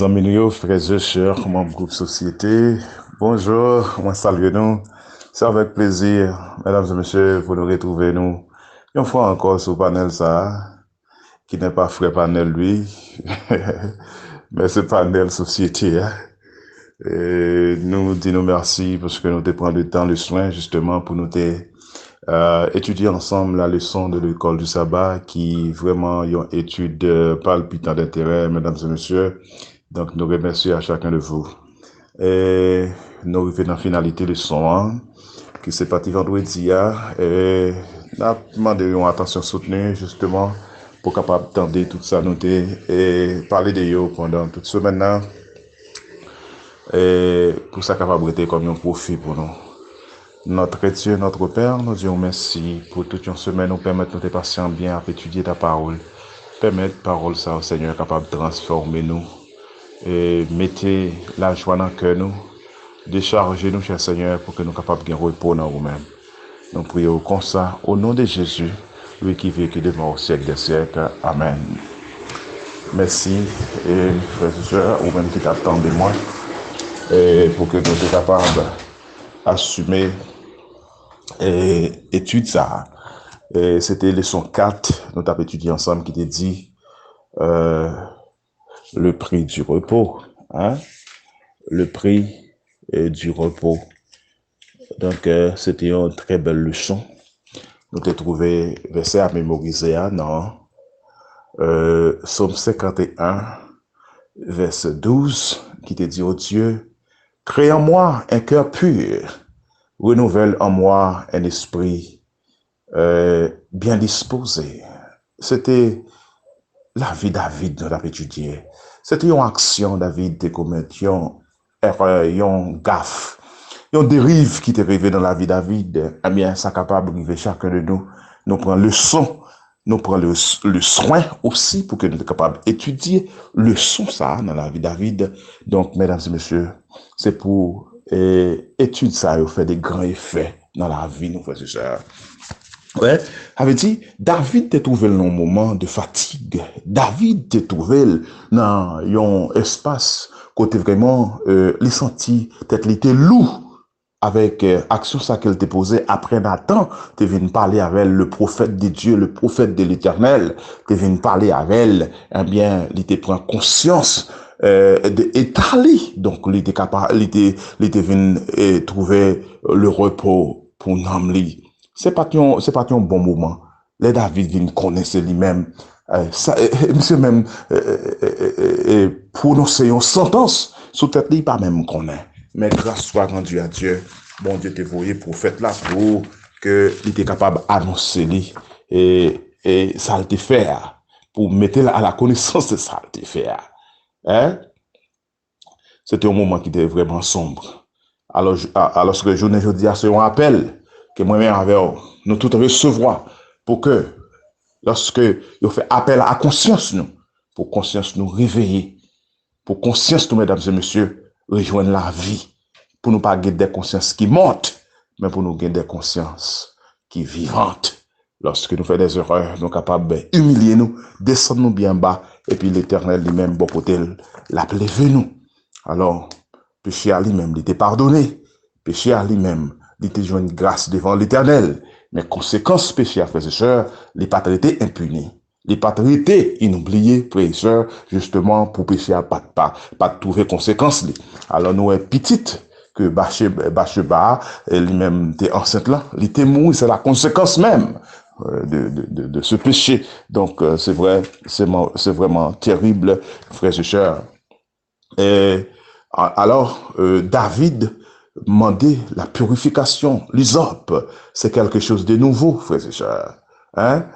Amis nous, frères et sœurs, mon groupe société, bonjour, moi salue nous. C'est avec plaisir, mesdames et messieurs, pour nous retrouver nous. Une fois encore sur le panel ça, qui n'est pas frère panel lui, mais c'est panel société. Hein. Et nous disons merci parce que nous te prenons le temps, le soin justement pour nous étudier ensemble la leçon de l'école du sabbat qui vraiment est une étude palpitante d'intérêt, mesdames et messieurs. Donc, nous remercions à chacun de vous. Et nous arrivons dans la finalité de son an, qui s'est parti vendredi. Et nous avons demandé une attention soutenue, justement, pour capable d'entendre tout ça, noter et parler de eux pendant toute semaine. Là, et pour ça, capable d'être comme un profit pour nous. Notre Dieu, notre Père, nous disons merci pour toute une semaine, nous permettre de nous patients bien à étudier ta parole. Permettre parole ça au Seigneur capable de transformer nous. Et mettez la joie dans le cœur nous, déchargez-nous, cher Seigneur, pour que nous soyons capables de repos dans nous-mêmes. Nous prions comme ça, au nom de Jésus, lui qui vit et qui demeure au siècle des siècles. Amen. Merci, et frères et sœurs, ou même qui t'attendent de moi, et pour que nous soyons capables d'assumer et étudier ça. Et c'était leçon 4, nous avons étudié ensemble, qui te dit le prix du repos. Hein? Le prix du repos. Donc, c'était une très belle leçon. Nous avons trouvé verset à mémoriser, non? Psaume 51, verset 12, qui te dit, oh Dieu, crée en moi un cœur pur, renouvelle en moi un esprit bien disposé. C'était la vie de David, nous l'avons étudié. C'était une action, David, de commettre une erreur, une gaffe, une dérive qui était arrivée dans la vie de David. Eh bien, ça capable d'arriver chacun de nous. Nous prenons le son, nous prenons le soin aussi pour que nous soyons capables d'étudier le son, ça, dans la vie de David. Donc, mesdames et messieurs, c'est pour étudier ça et faire des grands effets dans la vie, nous frères et sœurs. Ouais, avait dit, David te trouvé dans un moment de fatigue. David te trouvé dans un espace côté vraiment, il senti peut-être il était lourd avec action ça qu'elle te posait après Nathan, tu viens parler avec le prophète de Dieu, le prophète de l'Éternel, tu viens parler avec elle, eh bien, il te prend conscience d'Italie. Donc, il était capable, il était venu trouver le repos pour Namli. C'est pas un bon moment. Les David viennent connaître lui-même. Monsieur même prononcer une sentence sous tête lui pas même connaît. Mais grâce soit rendue à Dieu. Bon Dieu te voyé prophète là pour que il était capable d'annoncer lui et ça le faire pour mettre à la connaissance de ça le faire. Hein? C'était un moment qui était vraiment sombre. Alors que je dis à ce un appel que moi-même avec nous tout recevoir pour que lorsque il fait appel à conscience nous, pour conscience nous réveiller, pour conscience nous, mesdames et messieurs, rejoindre la vie, pour nous pas gagner des consciences qui montent, mais pour nous gagner des consciences qui vivantes. Lorsque nous faisons des erreurs, nous sommes capables d'humilier nous, descendre nous bien bas, et puis l'Éternel lui-même, bon côté, l'appeler nous. Alors, péché à lui-même, il était pardonné. Péché à lui-même, il était joué une grâce devant l'Éternel. Mais conséquence péché à frères et sœurs, les pas été impunis. Les pas été inoubliés, frères et sœurs, justement, pour péché à pas trouver conséquence. Alors, nous, petite, que Bathsheba, lui-même était enceinte là, il était mort, c'est la conséquence même de ce péché. Donc, c'est vrai, c'est vraiment terrible, frères et sœurs. Et alors, David demandait la purification, l'hysope. C'est quelque chose de nouveau, frères et sœurs. Hein?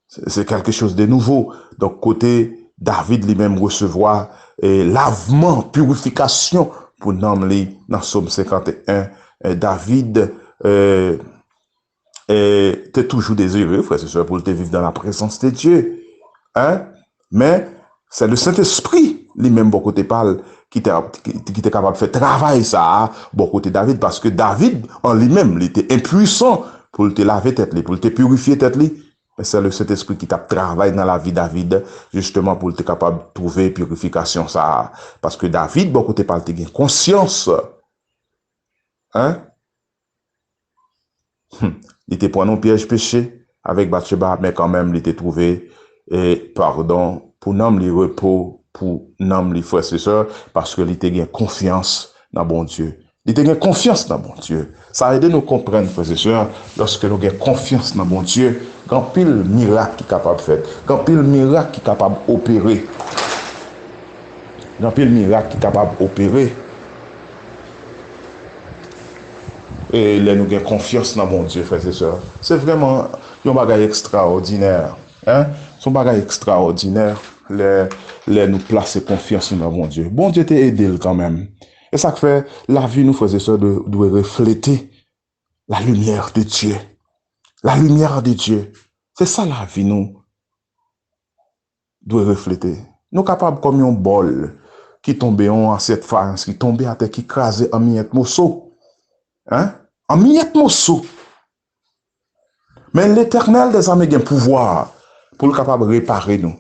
C'est quelque chose de nouveau. Donc, côté David lui-même recevoir lavement, purification, pour nommer dans Psaume 51, David était toujours désireux, frères et sœurs, pour te vivre dans la présence de Dieu. Hein? Mais c'est le Saint-Esprit, lui-même, bon côté parle, qui était capable de faire travail ça, bon côté David, parce que David, en lui-même, il était impuissant pour te laver tête, pour te purifier tête, Mais c'est le Saint-Esprit qui t'a travaillé dans la vie de David, justement pour être capable de trouver purification ça. Parce que David, bon côté parle, il a conscience. Hein? Il était pour un piège péché avec Bathsheba, mais quand même, il était trouvé et pardon pour nom les repos, pour nom les frères et sœurs, parce que il était confiance dans bon Dieu. Il était confiance dans bon Dieu. Ça aide nous comprendre, frères et sœurs, lorsque nous avons confiance dans bon Dieu, quand pile miracle qui est capable de faire, quand pile miracle qui est capable d'opérer, quand pile miracle qui est capable d'opérer, et là, nous avons confiance dans mon Dieu, frères et sœurs. C'est vraiment un bagage extraordinaire. Hein? C'est un bagage extraordinaire. Les nous placer confiance dans mon Dieu. Bon Dieu t'a aidé quand même. Et ça fait la vie, nous, frères et sœurs, doit refléter la lumière de Dieu. La lumière de Dieu. C'est ça la vie, nous, doit refléter. Nous capables comme un bol qui tombait en cette phase, qui tombait à terre, qui crasait en miettes morceaux. Hein? En miettes morceaux. Mais l'Éternel des armées a un pouvoir pour le capable de réparer nous.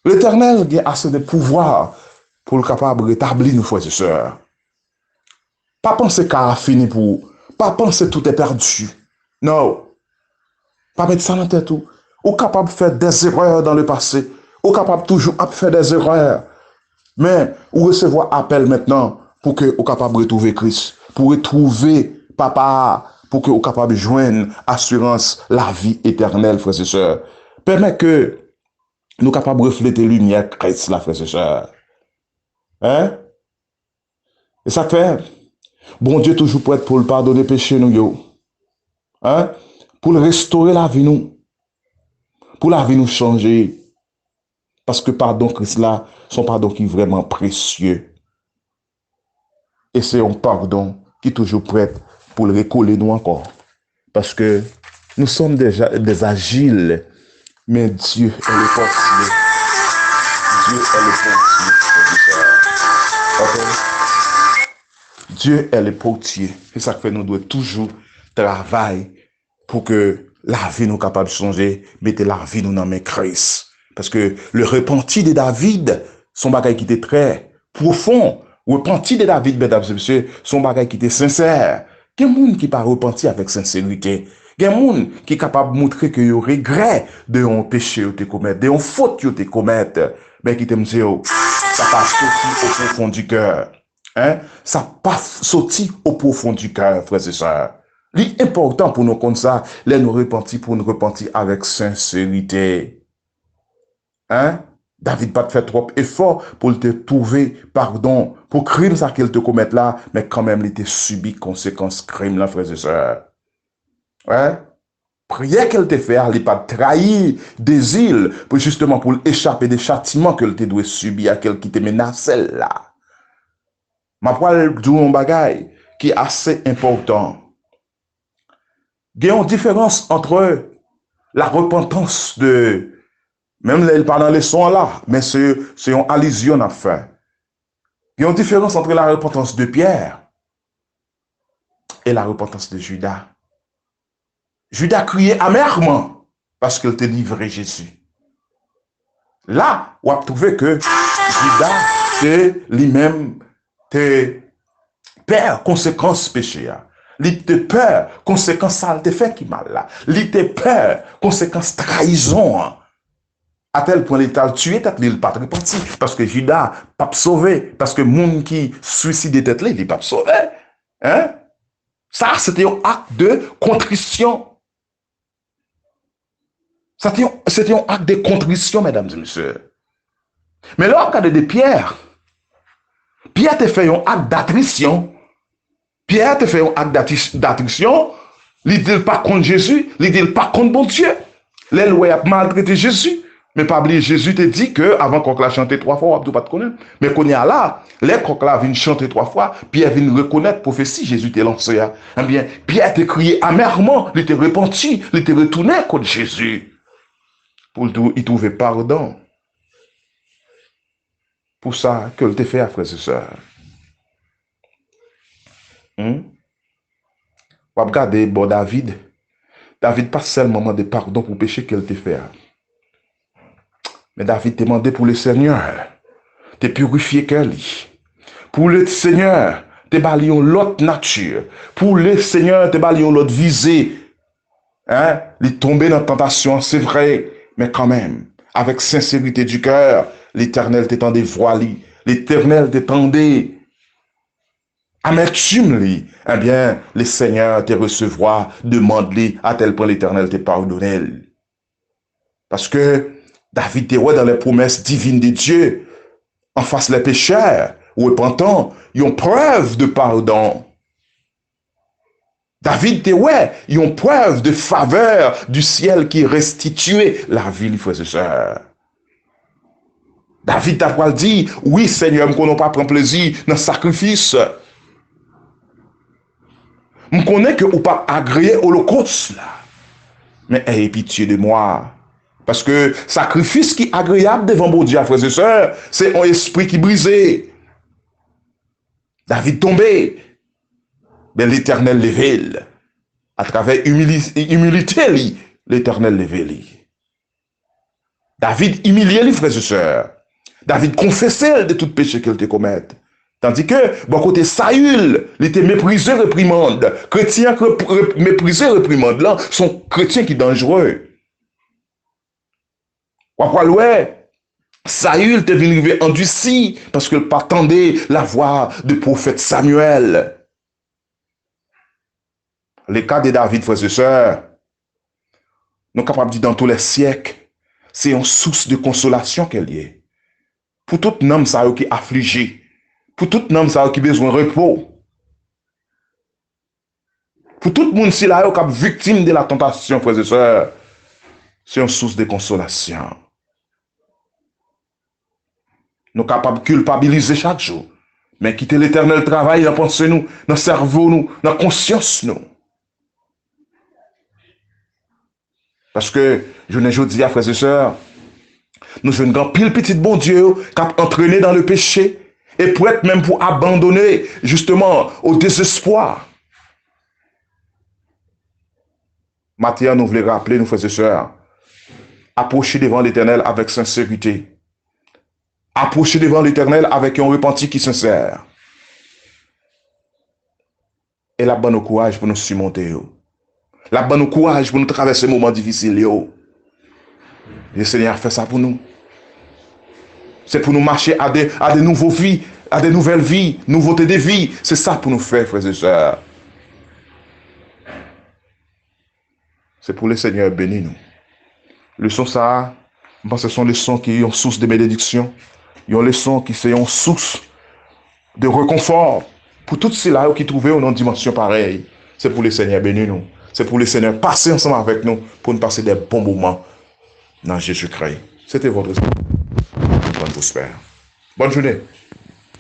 L'Éternel a assez de pouvoir pour le capable de rétablir nos frères et sœurs. Pas penser qu'à a fini pour. Pas penser que tout est perdu. Non. Pas mettre ça dans la tête tout. Ou capable de faire des erreurs dans le passé. Ou capable toujours de faire des erreurs. Mais ou recevoir appel maintenant pour que vous capable de retrouver Christ. Pour retrouver papa. Pour que vous capable de joindre assurance la vie éternelle, frères et sœurs. Permet que nous capables de refléter lumière Christ, la frères et sœurs. Hein? Et ça fait, bon Dieu toujours prêt pour le pardonner péché nous, yo. Hein? Pour le restaurer la vie nous. Pour la vie nous changer. Parce que pardon Christ là, son pardon qui est vraiment précieux. Et c'est un pardon qui est toujours prêt pour le recoller nous encore. Parce que nous sommes déjà des agiles, mais Dieu est le portier. Dieu est le portier. Okay? Dieu est le portier. C'est ça que fait nous devons toujours travailler pour que la vie nous capable de changer, mettez la vie nous dans mes Christ. Parce que le repenti de David, son bagage qui était très profond. Repenti de David, mesdames et messieurs, son bagage qui était sincère. Il y a des gens qui pas repenti avec sincérité. Il y a des gens qui sont capables de montrer que yo regret de un péché que tu commettre, de une faute que tu commettre, mais qui te dit, ça pas sorti au profond du cœur. Hein? Ça pas sorti au profond du cœur, frères et sœurs. L'important pour nous comme ça, les nous repentir pour nous repentir avec sincérité. Hein? David pas fait trop effort pour te trouver pardon pour crime ça qu'il te commette là, mais quand même il était subi conséquences crime là, frères et sœurs. Ouais? Prière qu'elle te fait, elle pas trahi des îles pour justement pour échapper des châtiments qu'elle te doit subir à quel qui te menace là. Ma parole d'un bagage qui est assez important. Il y a une différence entre la repentance de même là, il parle dans les sons là, mais c'est une allusion à faire. Il y a une différence entre la repentance de Pierre et la repentance de Judas. Judas criait amèrement parce qu'il te livrait Jésus. Là, on a trouvé que Judas, c'est lui-même, te perd conséquences péché. Il te perd conséquences ça, te fait qui mal là. Il te perd conséquences trahison. À tel point l'état tué tête il pas repenti parce que Judas pas sauvé parce que monde qui suicide tête là il pas sauvé hein ça c'était un acte de contrition c'était un acte de contrition mesdames et messieurs mais là on regarde de Pierre te fait un acte d'attrition Pierre te fait un acte d'attrition il dit pas contre Jésus il dit pas contre bon Dieu l'éloi a maltraité Jésus. Mais pas oublier, Jésus te dit que avant qu'on la chante 3 fois, on ne pas te connaître. Mais qu'on y a là, les coqs là viennent chanter 3 fois, Pierre vient reconnaître prophétie, Jésus t'a lancé. Eh bien, Pierre t'a crié amèrement, il t'a repenti, il t'a retourné contre Jésus. Pour il trouver pardon. Pour ça que t'a fait, frères et sœurs. On va regarder bon David. David pas seulement demandé pardon pour le péché qu'elle t'a fait. Mais David t'a demandé pour le Seigneur. T'es purifié qu'elle. Pour le Seigneur, t'es balion l'autre nature. Pour le Seigneur, t'es balion l'autre visée. Hein? Il tomber dans la tentation, c'est vrai. Mais quand même, avec sincérité du cœur, l'Éternel t'étendait voilé. L'Éternel t'étendait amertume, li. Eh bien, le Seigneur te recevra, demande-lui à tel point l'Éternel te pardonne. Parce que David te voit dans les promesses divines de Dieu, en face les pécheurs, repentant, ils ont preuve de pardon. David te voit, ils ont preuve de faveur du ciel qui restitue la vie, frères et sœurs. David t'a pas dit, oui Seigneur, nous ne pas prendre plaisir dans le sacrifice. Je connais que vous pas agréé holocauste là. Mais ayez pitié de moi. Parce que sacrifice qui est agréable devant mon Dieu, frères et sœurs, c'est un esprit qui brisé. David tombé. Mais l'Éternel levé. À travers humilité, l'Éternel levé. David humilié, les frères et sœurs. David confessait de tout péché qu'il te commette. Tandis que, bon côté Saül, il était méprisé, réprimande. Chrétiens méprisé, réprimande, là, sont chrétiens qui sont dangereux. Ouais, Saül était venu endurci parce qu'il attendait la voix du prophète Samuel. Les cas de David, frères et sœurs, nous sommes capables de dire dans tous les siècles, c'est une source de consolation qu'elle y est. Pour tout homme ça qui est affligé, pour tout homme ça qui a besoin de repos, pour tout le monde qui est victime de la tentation, frères et sœurs, c'est une source de consolation. Nous sommes capables de culpabiliser chaque jour, mais quitter l'éternel travail dans pensée nous, dans le cerveau nous, dans la conscience nous. Parce que, je ne dis à frères et sœurs, nous sommes grand pile petit bon Dieu qui a entraîné dans le péché et pour être même pour abandonner justement au désespoir. Maintenant, nous voulons rappeler, nous frères et sœurs, approcher devant l'Éternel avec sincérité. Approcher devant l'Éternel avec un repenti qui est sincère. Et la bonne courage pour nous surmonter. La bonne courage pour nous traverser les moments difficiles. Le Seigneur fait ça pour nous. C'est pour nous marcher à des nouveaux vies, à des nouvelles vies, nouveautés de vie. C'est ça pour nous faire, frères et sœurs. C'est pour le Seigneur bénir nous. Leçon ça, je pense que ce sont les leçons qui ont source de bénédiction. Ils ont les leçons qui sont source de réconfort. Pour toutes ceux-là qui trouvent une dimension pareille, c'est pour le Seigneur bénir nous. C'est pour le Seigneur passer ensemble avec nous pour nous passer des bons moments dans Jésus-Christ. C'était votre bonne prospère. Bonne journée.